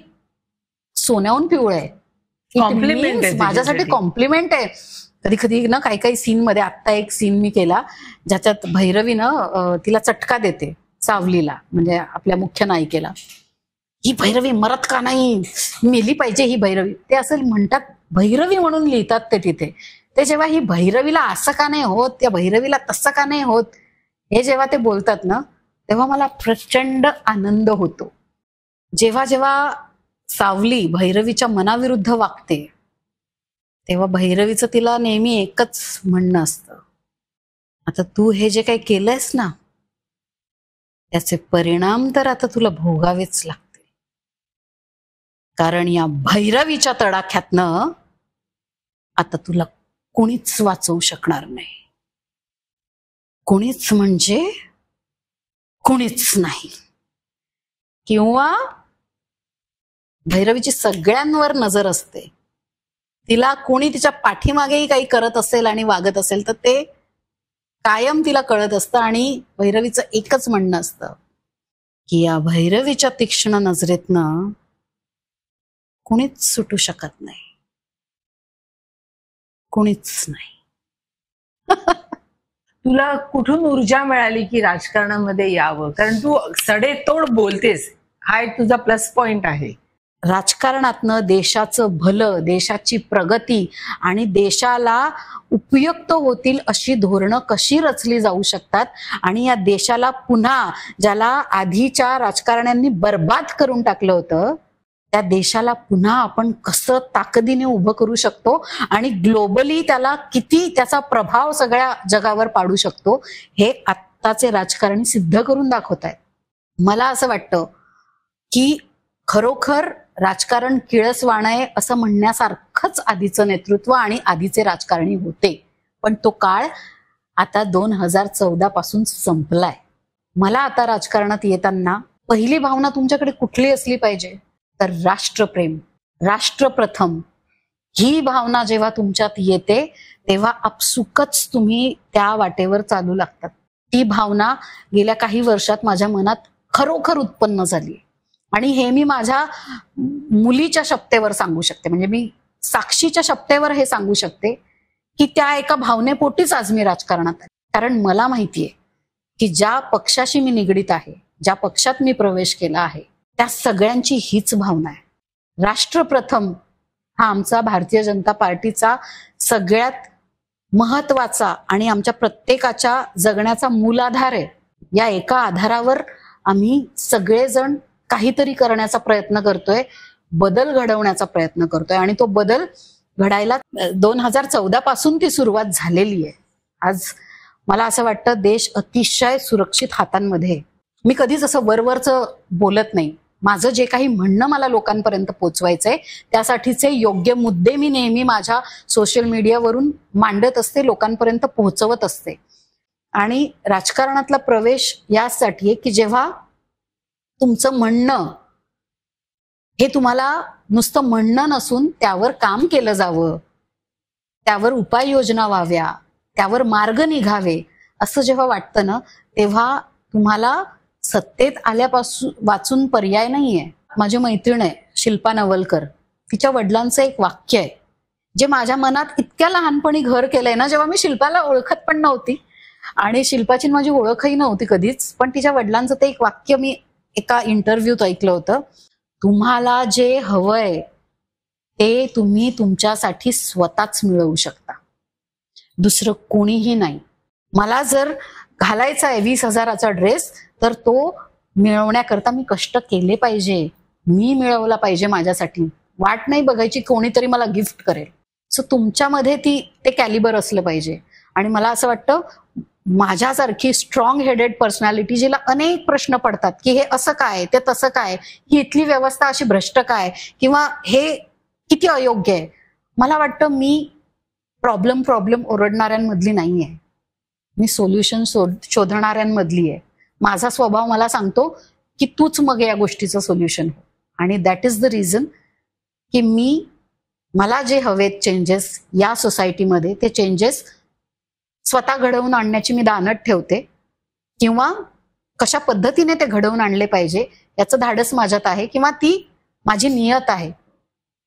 सोन्याहून पिवळं आहे. कॉम्प्लिमेंट आहे, माझ्यासाठी कॉम्प्लिमेंट आहे. कधी कधी ना काही सीन मध्ये, आत्ता एक सीन मी केला ज्याच्यात भैरवीनं तिला चटका देते सावलीला, म्हणजे आपल्या मुख्य नायिकेला. ही भैरवी मरत का नाही, मेली पाहिजे ही भैरवी, ते असं म्हणतात. भैरवी म्हणून लिहितात ते तिथे. ते जेव्हा ही भैरवीला असं का नाही होत, त्या भैरवीला तसं का नाही होत, हे जेव्हा ते बोलतात ना, तेव्हा मला प्रचंड आनंद होतो. जेव्हा जेव्हा सावली भैरवीच्या मनाविरुद्ध वागते तेव्हा भैरवीचं तिला नेहमी एकच म्हणणं असतं, आता तू हे जे काही केलंयस ना त्याचे परिणाम तर आता तुला भोगावेच लागते. कारण या भैरवीच्या तडाख्यातनं आता तुला कोणीच वाचवू शकणार नाही. कोणीच म्हणजे कोणीच नाही. किंवा भैरवीची सगळ्यांवर नजर असते. तिला कोणी तिच्या पाठीमागेही काही करत असेल आणि वागत असेल तर ते कायम तिला कळत असतं. आणि भैरवीचं एकच म्हणणं असतं की या भैरवीच्या तीक्ष्ण नजरेतनं कोणीच सुटू शकत नाही, कोणीच नाही. तुला कुठून ऊर्जा मिळाली की राजकारणामध्ये यावं? कारण तू सडेतोड बोलतेस, हा एक तुझा प्लस पॉइंट आहे. राजकारणातनं देशाचं भलं, देशाची प्रगती आणि देशाला उपयुक्त होतील अशी धोरणं कशी रचली जाऊ शकतात, आणि या देशाला पुन्हा, ज्याला आधीच्या राजकारण्यांनी बर्बाद करून टाकलं होतं, त्या देशाला पुन्हा आपण कसं ताकदीने उभं करू शकतो आणि ग्लोबली त्याला किती त्याचा प्रभाव सगळ्या जगावर पाडू शकतो, हे आत्ताचे राजकारणी सिद्ध करून दाखवत आहेत. मला असं वाटतं की खरोखर राजकारण किळसवाणं आहे असं म्हणण्यासारखंच आधीचं नेतृत्व आणि आधीचे राजकारणी होते. पण तो काळ आता 2014 पासून संपलाय. मला आता राजकारणात येताना पहिली भावना तुमच्याकडे कुठली असली पाहिजे तर राष्ट्रप्रेम, राष्ट्रप्रथम ही भावना जेव्हा तुमच्यात येते तेव्हा आपसुकच तुम्ही त्या वाटेवर चालू लागतात. ती भावना गेल्या काही वर्षात माझ्या मनात खरोखर उत्पन्न झाली आणि हे मी माझ्या मुलीच्या शब्देवर सांगू शकते. म्हणजे मी साक्षीच्या शब्देवर हे सांगू शकते की त्या एका भावनेपोटीच आज मी राजकारणात आहे. कारण मला माहितीये की ज्या पक्षाशी मी निगडीत आहे, ज्या पक्षात मी प्रवेश केला आहे, त्या सगळ्यांची हीच भावना आहे. राष्ट्रप्रथम हा आमचा भारतीय जनता पार्टीचा सगळ्यात महत्वाचा आणि आमच्या प्रत्येकाच्या जगण्याचा मूलाधार आहे. या एका आधारावर आम्ही सगळेजण काहीतरी करण्याचा प्रयत्न करतोय. बदल घडवण्याचा प्रयत्न करतोय आणि तो बदल घडायला 2014 पासून ती सुरुवात झालेली आहे. आज मला असं वाटतं देश अतिशय सुरक्षित हातांमध्ये आहे. मी कधीच असं वरवरचं बोलत नाही. माझं जे काही म्हणणं मला लोकांपर्यंत पोचवायचंय त्यासाठीचे योग्य मुद्दे मी नेहमी माझ्या सोशल मीडियावरून मांडत असते, लोकांपर्यंत पोहोचवत असते. आणि राजकारणातला प्रवेश यासाठी आहे की जेव्हा तुमचं म्हणणं हे तुम्हाला नुसतं म्हणणं नसून त्यावर काम केलं जावं, त्यावर उपाययोजना व्हाव्या, त्यावर मार्ग निघावे असं जेव्हा वाटतं ना, तेव्हा तुम्हाला सत्तेत आल्यापासून वाचून पर्याय नाहीये. माझी मैत्रीण आहे शिल्पा नवलकर, तिच्या वडिलांचं एक वाक्य आहे जे माझ्या मनात इतक्या लहानपणी घर केलंय ना. जेव्हा मी शिल्पाला ओळखत पण नव्हती आणि शिल्पाची माझी ओळखही नव्हती कधीच, पण तिच्या वडिलांचं ते एक वाक्य मी एका इंटरव्ह्यूत ऐकलं होतं. तुम्हाला जे हवंय ते तुम्ही तुमच्यासाठी स्वतःच मिळवू शकता, दुसरं कोणीही नाही. मला जर घालायचा आहे 20,000चा ड्रेस तर तो मिळवण्याकरता मी कष्ट केले पाहिजे, मी मिळवला पाहिजे माझ्यासाठी. वाट नाही बघायची कोणीतरी मला गिफ्ट करेल. सो तुमच्यामध्ये ते कॅलिबर असलं पाहिजे. आणि मला असं वाटतं माझ्यासारखी स्ट्रॉंग हेडेड पर्सनॅलिटी जिला अनेक प्रश्न पडतात की हे असं काय, ते तसं काय, ही इथली व्यवस्था अशी भ्रष्ट काय, किंवा हे किती अयोग्य आहे, मला वाटतं मी प्रॉब्लेम ओरडणाऱ्यांमधली नाहीये, मी सोल्युशन शोधणाऱ्यांमधली आहे. माझा स्वभाव मला सांगतो की तूच मग या गोष्टीचं सोल्युशन हो. आणि दॅट इज द रिझन की मला जे हवेत चेंजेस या सोसायटीमध्ये, ते चेंजेस स्वतः घडवून आणण्याची मी दानत ठेवते, किंवा कशा पद्धतीने ते घडवून आणले पाहिजे याचं धाडस माझ्यात आहे, किंवा ती माझी नियत आहे.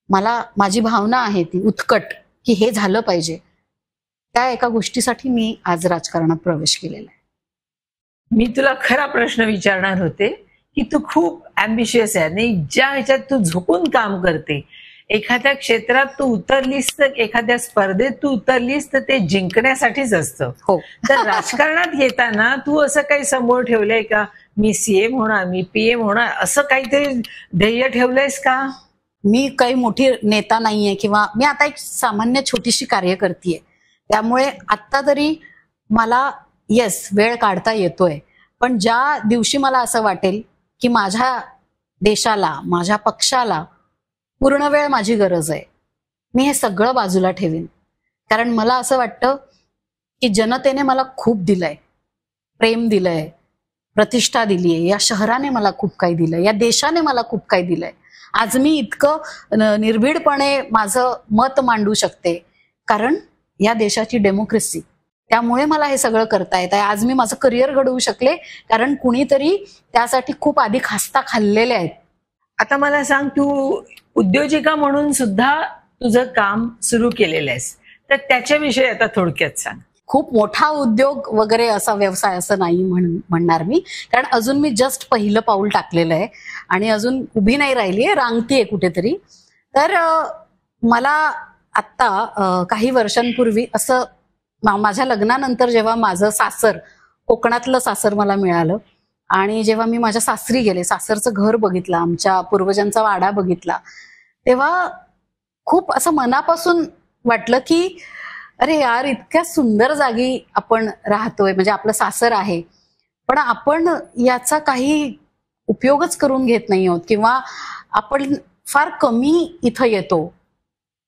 माझी भावना आहे ती उत्कट की हे झालं पाहिजे. त्या एका गोष्टीसाठी मी आज राजकारणात प्रवेश केलेला आहे. मी तुला खरा प्रश्न विचारणार होते की तू खूप ॲम्बिशियस आहे आणि ज्या ह्याच्यात तू झुकून काम करते, एखाद्या क्षेत्रात तू उतरलीस तर, एखाद्या स्पर्धेत तू उतरलीस तर ते जिंकण्यासाठीच असतं. हो. तर राजकारणात येताना तू असं काही समोर ठेवलंय का, मी सीएम होणार, मी पीएम होणार, असं काहीतरी ध्येय ठेवलंयस का? मी काही मोठी नेता नाहीये, किंवा मी आता एक सामान्य छोटीशी कार्यकर्ती आहे. त्यामुळे आत्ता तरी मला वेळ काढता येतोय. पण ज्या दिवशी मला असं वाटेल की माझ्या देशाला, माझ्या पक्षाला पूर्ण वेळ माझी गरज आहे, मी हे सगळं बाजूला ठेवीन. कारण मला असं वाटतं की जनतेने मला खूप दिलंय, प्रेम दिलंय, प्रतिष्ठा दिलीय, या शहराने मला खूप काही दिलंय, या देशाने मला खूप काही दिलंय. आज मी इतकं निर्भीडपणे माझं मत मांडू शकते कारण या देशाची डेमोक्रेसी, त्यामुळे मला हे सगळं करता येत आहे. आज मी माझं करिअर घडवू शकले कारण कुणीतरी त्यासाठी खूप आधी खास्ता खाल्लेले आहेत. आता मला सांग, तू उद्योजिका म्हणून सुद्धा तुझं काम सुरू केलेलं आहेस, तर त्याच्याविषयी आता थोडक्यात सांग. खूप मोठा उद्योग वगैरे असा व्यवसाय असं नाही म्हणणार मी, कारण अजून मी जस्ट पहिलं पाऊल टाकलेलं आहे आणि अजून उभी नाही राहिली आहे, रांगतीये कुठेतरी. तर मला आत्ता काही वर्षांपूर्वी असं माझ्या लग्नानंतर जेव्हा माझं सासर, कोकणातलं सासर मला मिळालं आणि जेव्हा मी माझ्या सासरी गेले, सासरचं घर बघितलं, आमच्या पूर्वजांचा वाडा बघितला, तेव्हा खूप असं मनापासून वाटलं की अरे यार, इतक्या सुंदर जागी आपण राहतोय, म्हणजे आपलं सासर आहे, पण आपण याचा काही उपयोगच करून घेत नाही आहोत, किंवा आपण फार कमी इथं येतो.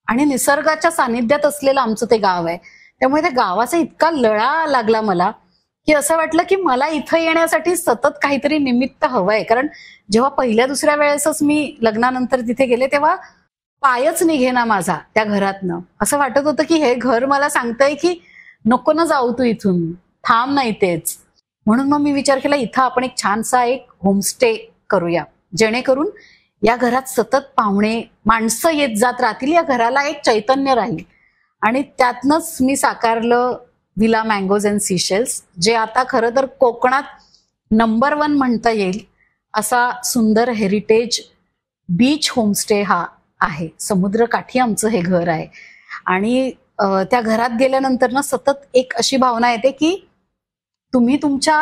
आणि निसर्गाच्या सानिध्यात असलेलं आमचं ते गाव आहे, त्यामुळे त्या गावाचा इतका लळा लागला मला की असं वाटलं की मला इथं येण्यासाठी सतत काहीतरी निमित्त हवंय. कारण जेव्हा पहिल्या दुसऱ्या वेळेसच मी लग्नानंतर तिथे गेले तेव्हा पायच निघेना माझा त्या घरातनं. असं वाटत होतं की हे घर मला सांगतंय की नको ना जाऊ तू इथून, थांब नाही तेच. म्हणून मग मी विचार केला इथं आपण एक छानसा एक होमस्टे करूया, जेणेकरून या घरात सतत पाहुणे माणसं येत जात राहतील, या घराला एक चैतन्य राहील. आणि त्यातनंच मी साकारलं विला मँगोज अँड सीशेल्स, जे आता खरं तर कोकणात नंबर 1 म्हणता येईल असा सुंदर हेरिटेज बीच होमस्टे हा आहे. समुद्रकाठी आमचं हे घर आहे आणि त्या घरात गेल्यानंतर ना सतत एक अशी भावना येते की तुम्ही तुमच्या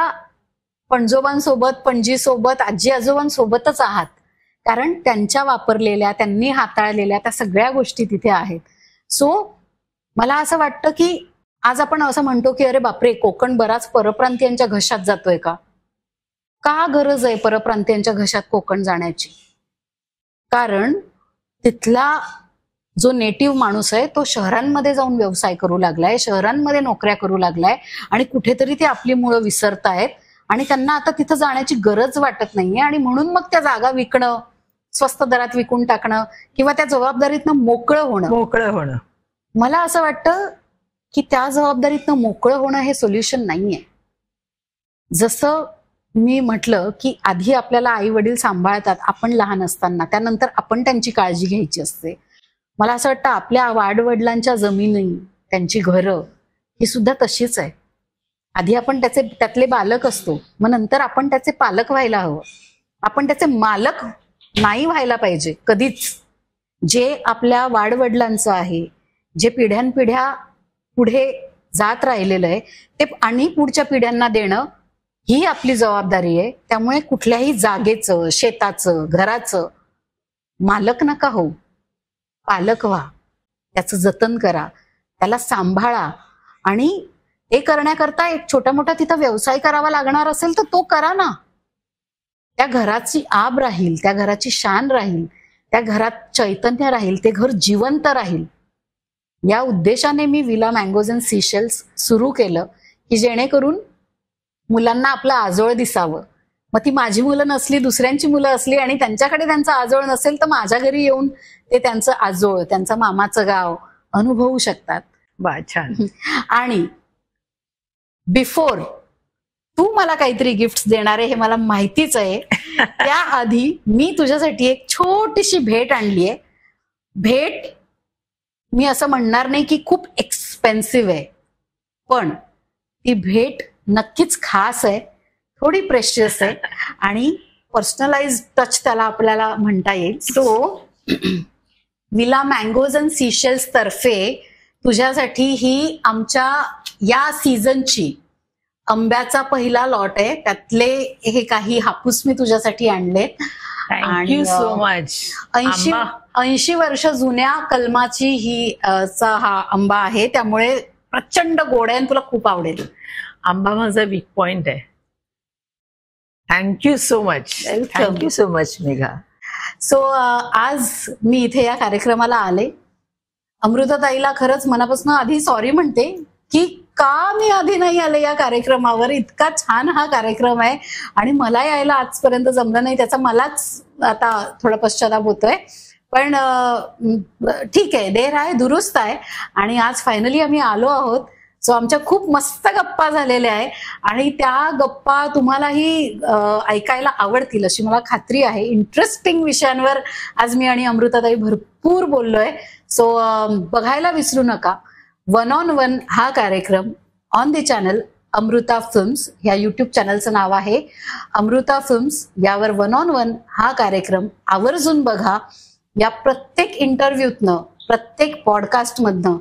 पणजोबांसोबत, पणजीसोबत, आजी आजोबांसोबतच आहात. कारण त्यांच्या वापरलेल्या, त्यांनी हाताळलेल्या त्या सगळ्या गोष्टी तिथे आहेत. सो मला असं वाटतं की आज आपण असं म्हणतो की अरे बापरे, कोकण बराच परप्रांतीयांच्या घशात जातोय का? का गरज आहे परप्रांतीयांच्या घशात कोकण जाण्याची? कारण तिथला जो नेटिव्ह माणूस आहे तो शहरांमध्ये जाऊन व्यवसाय करू लागलाय, शहरांमध्ये नोकऱ्या करू लागलाय आणि कुठेतरी ते आपली मुळं विसरतायत आणि त्यांना आता तिथं जाण्याची गरज वाटत नाहीये. आणि म्हणून मग त्या जागा विकणं, स्वस्त दरात विकून टाकणं किंवा त्या जबाबदारीतनं मोकळं होणं, मला असं वाटतं की त्या जबाबदारीतनं मोकळं होणं हे सोल्युशन नाहीये. जसं मी म्हटलं की आधी आपल्याला आई वडील सांभाळतात आपण लहान असताना, त्यानंतर आपण त्यांची काळजी घ्यायची असते. मला असं वाटतं आपल्या वाडवडिलांच्या जमिनी, त्यांची घरं ही सुद्धा तशीच आहे. आधी आपण त्यातले बालक असतो, मग नंतर आपण त्याचे पालक व्हायला हवं. आपण त्याचे मालक नाही व्हायला पाहिजे कधीच. जे आपल्या वाडवडिलांचं आहे, जे पिढ्यानपिढ्या पुढे जात राहिलेलं आहे ते आणि पुढच्या पिढ्यांना देणं ही आपली जबाबदारी आहे. त्यामुळे कुठल्याही जागेचं, शेताचं, घराचं मालक नका हो, पालक व्हा. त्याचं जतन करा, त्याला सांभाळा. आणि ते करण्याकरता एक छोटा मोठा तिथं व्यवसाय करावा लागणार असेल तर तो करा ना. त्या घराची आब राहील, त्या घराची शान राहील, त्या घरात चैतन्य राहील, ते घर जिवंत राहील. या उद्देशाने मी विला मँगोज अँड सीशेल्स सुरू केलं की जेणेकरून मुलांना आपलं आजोळ दिसावं. मग ती माझी मुलं नसली, दुसऱ्यांची मुलं असली आणि त्यांच्याकडे त्यांचा आजोळ नसेल तर माझ्या घरी येऊन ते त्यांचं आजोळ, त्यांचं मामाचं गाव अनुभवू शकतात. वा, छान. आणि बिफोर तू मला काहीतरी गिफ्ट देणार आहे हे मला माहितीच आहे, त्याआधी मी तुझ्यासाठी एक छोटीशी भेट आणलीये. भेट मी असं म्हणणार नाही की खूप एक्सपेन्सिव्ह आहे, पण ती भेट नक्कीच खास आहे, थोडी प्रेशियस आहे आणि पर्सनलाइज टच त्याला आपल्याला म्हणता येईल. So villa mangoes and Seychelles तर्फे तुझ्यासाठी ही आमच्या या सीझनची आंब्याचा पहिला लॉट आहे. त्यातले हे काही हापूस मी तुझ्यासाठी आणले. Thank you so much. 80 वर्ष जुन्या कलमाची ही हा आंबा आहे, त्यामुळे प्रचंड गोड आहे आणि तुला खूप आवडेल. आंबा माझा वीक पॉइंट आहे. Thank you so much. Thank you so much Megha. So आज मी इथे या कार्यक्रमाला आले. अमृताताईला खरंच मनापासून आधी सॉरी म्हणते की का मी आधी नाही आले या कार्यक्रमावर. इतका छान हा कार्यक्रम आहे आणि मला यायला आजपर्यंत जमलं नाही, त्याचा मलाच आता थोडा पश्चाताप होतोय. पण ठीक आहे, देर आहे दुरुस्त आहे. आणि आज फायनली आम्ही आलो आहोत. सो आमच्या खूप मस्त गप्पा झालेल्या आहे आणि त्या गप्पा तुम्हालाही ऐकायला आवडतील अशी मला खात्री आहे. इंटरेस्टिंग विषयांवर आज मी आणि अमृताताई भरपूर बोललोय. सो बघायला विसरू नका. 1 on 1 हा कार्यक्रम on the channel Amruta films, या युट्यूब चॅनलचं नाव आहे अमृता फिल्म्स. यावर 1 on 1 हा कार्यक्रम आवर्जून बघा. या प्रत्येक इंटरव्ह्यूतनं, प्रत्येक पॉडकास्टमधनं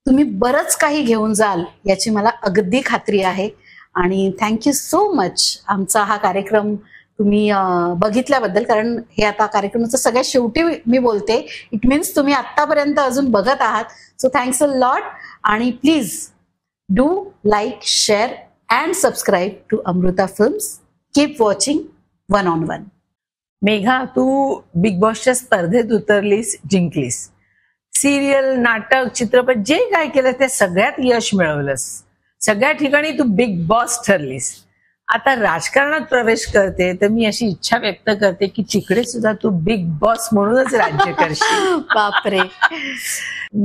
तुम्ही बरंच काही घेऊन जाल याची मला अगदी खात्री आहे. आणि थँक्यू सो मच आमचा हा कार्यक्रम तुम्ही बघितल्याबद्दल. कारण हे आता कार्यक्रमाचं सगळ्यात शेवटी मी बोलते, इट मीन्स तुम्ही आतापर्यंत अजून बघत आहात. So thanks a lot. आणि please do like, share and subscribe to Amruta films. Keep watching 1 on 1. Megha, तू बिग बॉसच्या स्पर्धेत उतरलीस, जिंकलीस. सिरियल, नाटक, चित्रपट जे काय केलं ते सगळ्यात यश मिळवलंस. सगळ्या ठिकाणी तू बिग बॉस ठरलीस. आता राजकारणात प्रवेश करते तर मी अशी इच्छा व्यक्त करते की तिकडे सुद्धा तू बिग बॉस म्हणूनच राज्य करशील. बापरे.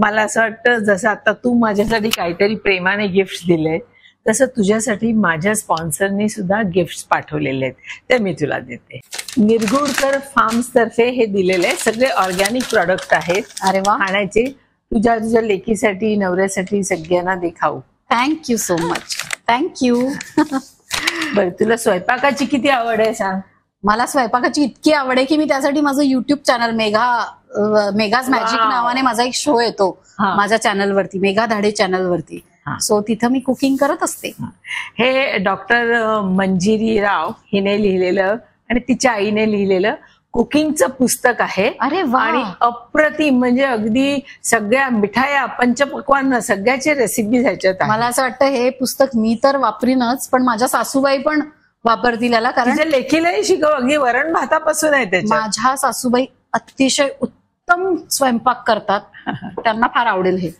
मला असं वाटतं जसं आता तू माझ्यासाठी काहीतरी प्रेमाने गिफ्ट दिले तसं तुझ्यासाठी माझ्या स्पॉन्सरनी सुद्धा गिफ्ट पाठवलेले आहेत, ते मी तुला देते. निरगुडकर फार्म्स तर्फे हे दिलेले सगळे ऑर्गॅनिक प्रॉडक्ट आहेत. अरे वा. खाण्याचे. तुझ्या लेकीसाठी, नवऱ्यासाठी सगळ्यांना दे खाऊ. Thank you so much. थँक्यू. बरं, तुला स्वयंपाकाची किती आवड आहे सांग. मला स्वयंपाकाची इतकी आवड आहे की मी त्यासाठी माझं युट्यूब चॅनल मेघाज मॅजिक नावाने माझा एक शो येतो माझ्या चॅनलवरती, मेघा धाडे चॅनलवरती. सो तिथं मी कुकिंग करत असते. हे डॉक्टर मंजिरी राव हिने लिहिलेलं आणि तिच्या आईने लिहिलेलं कुकिंगचं पुस्तक आहे. अरे वा. आणि अप्रतिम, म्हणजे अगदी सगळ्या मिठाया पंचपक्वान्न सगळ्याचे रेसिपीज ह्याच्यात आहे. मला असं वाटतं हे पुस्तक मी तर वापरीनच, पण माझ्या सासूबाई पण वापरतील याला, कारण तिच्या लेखीलाही शिकव. अगदी वरण भातापासून आहे त्याच्यात. माझ्या सासूबाई अतिशय उत्तम स्वयंपाक करतात, त्यांना फार आवडेल हे.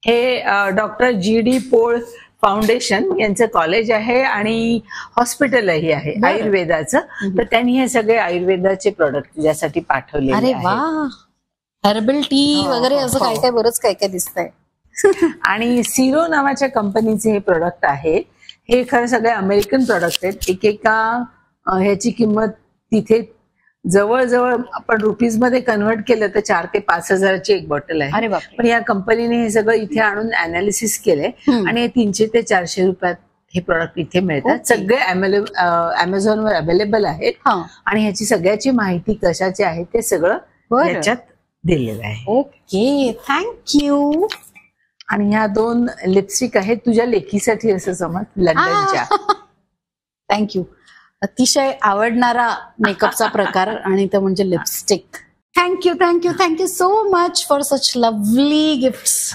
हे डॉक्टर जी.डी. पोळ फाउंडेशन यांचं कॉलेज आहे आणि हॉस्पिटलही आहे आयुर्वेदाचं. तर त्यांनी हे सगळे आयुर्वेदाचे प्रोडक्ट तुझ्यासाठी पाठवले. अरे वा. हर्बल टी वगैरे असं काय काय बरंच काय काय दिसतंय. आणि सिरो नावाच्या कंपनीचे हे प्रोडक्ट आहे. हे खरं सगळे अमेरिकन प्रोडक्ट आहेत. एकेका ह्याची किंमत तिथे जवळजवळ आपण रुपीज मध्ये कन्व्हर्ट केलं तर 4 ते 5 हजाराची एक बॉटल आहे. अरे बापरे. पण या कंपनीने हे सगळं इथे आणून अनालिसिस केलंय आणि 300 ते 400 रुपयात हे प्रोडक्ट इथे मिळतात. सगळे अमेझॉनवर अवेलेबल आहेत आणि ह्याची सगळ्याची माहिती कशाची आहे ते सगळं याच्यात दिलेलं आहे. Okay, thank you. आणि ह्या 2 लिपस्टिक आहेत तुझ्या लेकीसाठी असं समज, लंडनच्या. थँक्यू. अतिशय आवडणारा मेकअपचा प्रकार आणि तो म्हणजे lipstick. Thank you thank you thank you so much for such lovely gifts.